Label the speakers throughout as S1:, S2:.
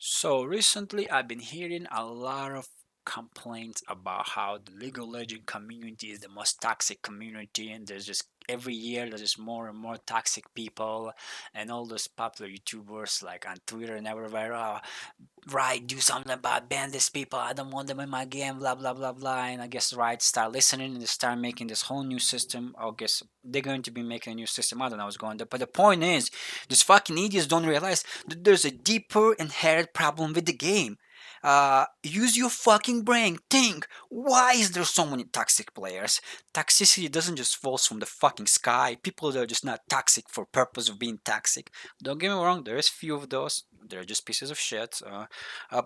S1: So recently, I've been hearing a lot of complaints about how the League of Legends community is the most toxic community, and there's just every year there's just more and more toxic people, and all those popular YouTubers like on Twitter and everywhere. Oh, right, do something about ban these people. I don't want them in my game. Blah blah blah blah. And I guess right, start listening and they start making this whole new system. I guess they're going to be making a new system. I don't know what's going on. But the point is, these fucking idiots don't realize that there's a deeper inherent problem with the game. Use your fucking brain. Think. Why is there so many toxic players? Toxicity doesn't just fall from the fucking sky. People that are just not toxic for purpose of being toxic. Don't get me wrong. There is few of those. They're just pieces of shit.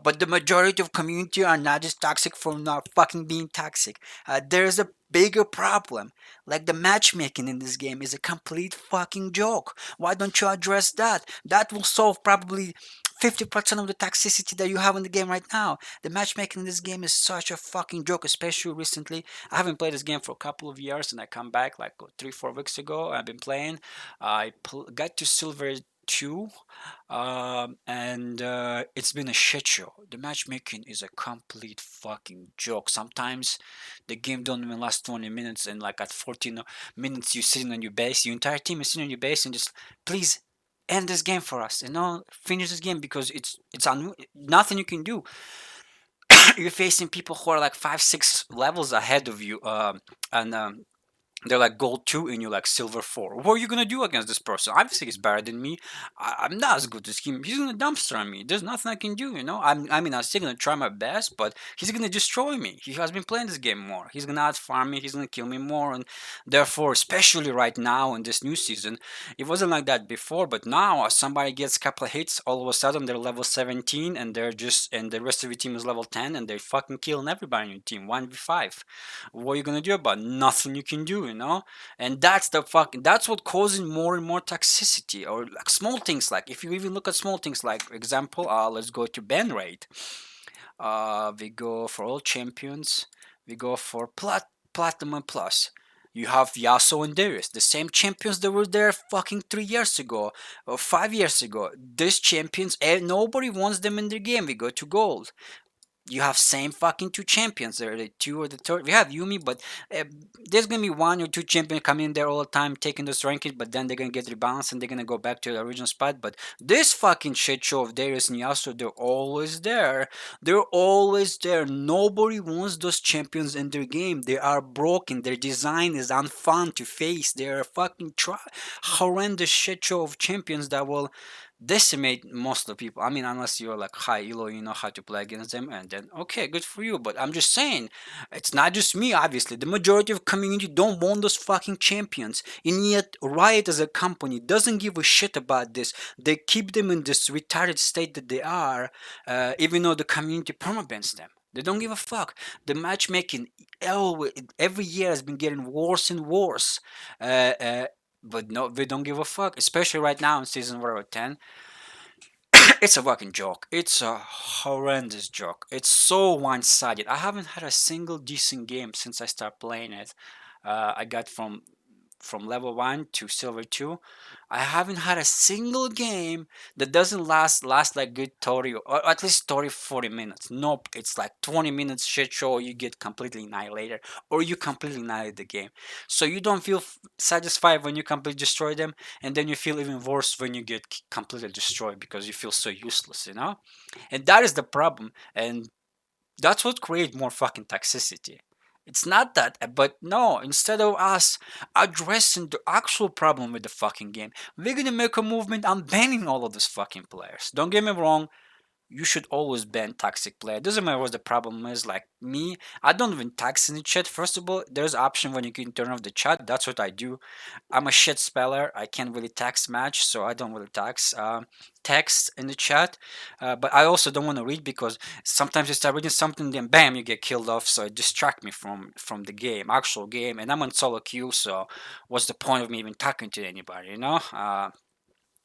S1: But the majority of community are not just toxic for not fucking being toxic. There's a bigger problem. Like the matchmaking in this game is a complete fucking joke. Why don't you address that? That will solve probably 50% of the toxicity that you have in the game right now. The matchmaking in this game is such a fucking joke, especially recently. I haven't played this game for a couple of years and I come back like 3 4 weeks ago. I've been playing. Got to silver 2 and it's been a shit show. The matchmaking is a complete fucking joke. Sometimes the game don't even last 20 minutes, and like at 14 minutes, you're sitting on your base. Your entire team is sitting on your base, and just please end this game for us. Finish this game because nothing you can do. You're facing people who are like 5 6 levels ahead of you, and they're like gold 2 and you're like silver 4. What are you gonna do against this person? Obviously he's better than me. I'm not as good as him. He's gonna dumpster on me. There's nothing I can do. I mean, I'm still gonna try my best, but he's gonna destroy me. He has been playing this game more. He's gonna out farm me. He's gonna kill me more, and therefore, especially right now in this new season, it wasn't like that before. But now, somebody gets a couple of hits, all of a sudden they're level 17, and the rest of your team is level 10, and they're fucking killing everybody on your team 1v5. What are you gonna do about it? Nothing you can do. And that's what causing more and more toxicity, or like small things, like if you even look at small things, like example, let's go to ban rate. We go for all champions, we go for platinum plus. You have Yasuo and Darius, the same champions that were there fucking 3 years ago or 5 years ago. These champions, nobody wants them in their game. We go to gold. You have same fucking two champions. They're the two or the third. We have Yumi, but there's gonna be one or two champions coming in there all the time taking those rankings, but then they're gonna get rebalanced and they're gonna go back to the original spot. But this fucking shit show of Darius and Yasuo, they're always there. They're always there. Nobody wants those champions in their game. They are broken. Their design is unfun to face. They're a fucking horrendous shit show of champions that will decimate most of the people. I mean, unless you're like high elo, you know how to play against them, and then okay, good for you. But I'm just saying, it's not just me. Obviously, the majority of community don't want those fucking champions, and yet Riot as a company doesn't give a shit about this. They keep them in this retarded state that they are, even though the community permabans them. They don't give a fuck. The matchmaking every year has been getting worse and worse. Uh, uh, but no, they don't give a fuck. Especially right now in season whatever 10, it's a fucking joke. It's a horrendous joke. It's so one-sided. I haven't had a single decent game since I started playing it. I got from level 1 to silver 2. I haven't had a single game that doesn't last like good 30 or at least 30 40 minutes. Nope, it's like 20 minutes shit show, you get completely annihilated or you completely annihilate the game. So you don't feel satisfied when you completely destroy them, and then you feel even worse when you get completely destroyed because you feel so useless. And that is the problem, and that's what creates more fucking toxicity. It's not that, but no, instead of us addressing the actual problem with the fucking game, we're gonna make a movement on banning all of these fucking players. Don't get me wrong, you should always ban toxic player. Doesn't matter what the problem is. Like me, I don't even tax in the chat. First of all, there's option when you can turn off the chat. That's what I do. I'm a shit speller. I can't really text match, so I don't really text in the chat. But I also don't want to read because sometimes you start reading something, then bam, you get killed off. So it distract me from the game, actual game. And I'm on solo queue, so what's the point of me even talking to anybody?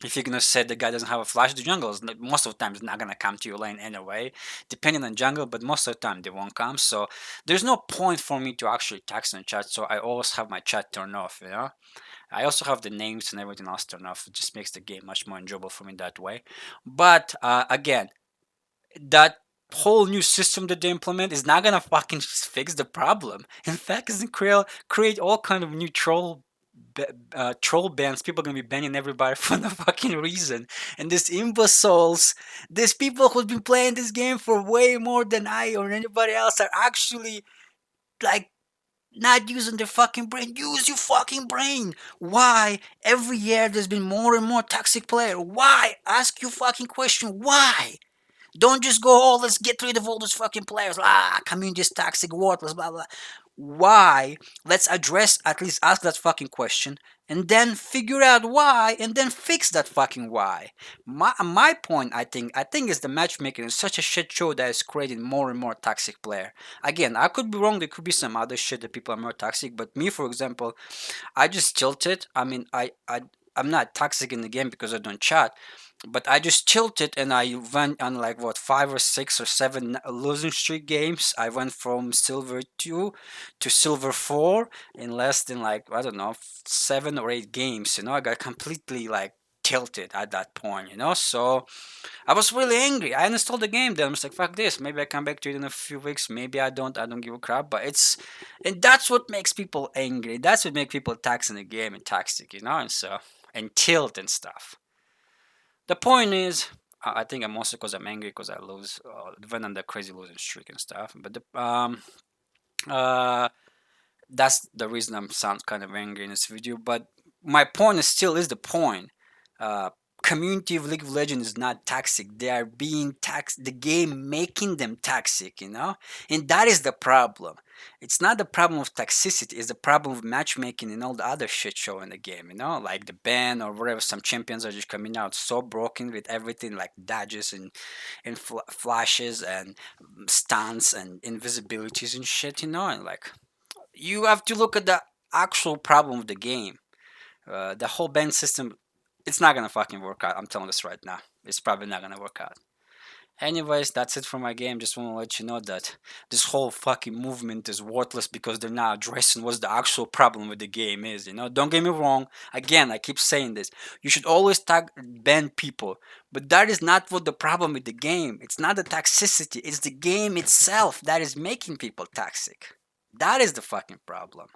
S1: If you're gonna say the guy doesn't have a flash, the jungle is most of the time is not gonna come to your lane anyway, depending on jungle. But most of the time they won't come. So there's no point for me to actually text in the chat. So I always have my chat turned off. I also have the names and everything else turned off. It just makes the game much more enjoyable for me that way. But again, That whole new system that they implement is not gonna fucking fix the problem. In fact, it's gonna create all kind of new troll bans. People are gonna be banning everybody for no fucking reason. And these imbeciles, these people who've been playing this game for way more than I or anybody else, are actually like not using their fucking brain. Use your fucking brain. Why every year there's been more and more toxic player? Why? Ask your fucking question. Why? Don't just go, oh, let's get rid of all those fucking players. Community is toxic, worthless, blah, blah. Why? Let's address, at least ask that fucking question, and then figure out why, and then fix that fucking why. My point, I think is the matchmaking is such a shit show that is creating more and more toxic player. Again, I could be wrong. There could be some other shit that people are more toxic, but me, for example, I just tilted. I mean, I'm not toxic in the game because I don't chat, but I just tilted and I went on like what 5 or 6 or 7 losing streak games. I went from silver 2 to silver 4 in less than like I don't know 7 or 8 games. I got completely like tilted at that point. So I was really angry. I uninstalled the game. Then I was like, "Fuck this. Maybe I come back to it in a few weeks. Maybe I don't. I don't give a crap." But and that's what makes people angry. That's what makes people tax in the game and toxic. And so and tilt and stuff. The point is, I think I'm also because I'm angry because I went on the crazy losing streak and stuff. But uh, that's the reason I'm sound kind of angry in this video. But my point is still is the point. Uh, Community of League of Legends is not toxic. They are being taxed. The game making them toxic, and that is the problem. It's not the problem of toxicity. It's the problem of matchmaking and all the other shit show in the game. Like the ban or whatever. Some champions are just coming out so broken with everything, like dodges and flashes and stunts and invisibilities and shit. And like you have to look at the actual problem of the game. The whole ban system, it's not gonna fucking work out. I'm telling this right now. It's probably not gonna work out. Anyways, that's it for my game. Just want to let you know that this whole fucking movement is worthless because they're not addressing what the actual problem with the game is. Don't get me wrong. Again, I keep saying this. You should always ban people, but that is not what the problem with the game. It's not the toxicity. It's the game itself that is making people toxic. That is the fucking problem.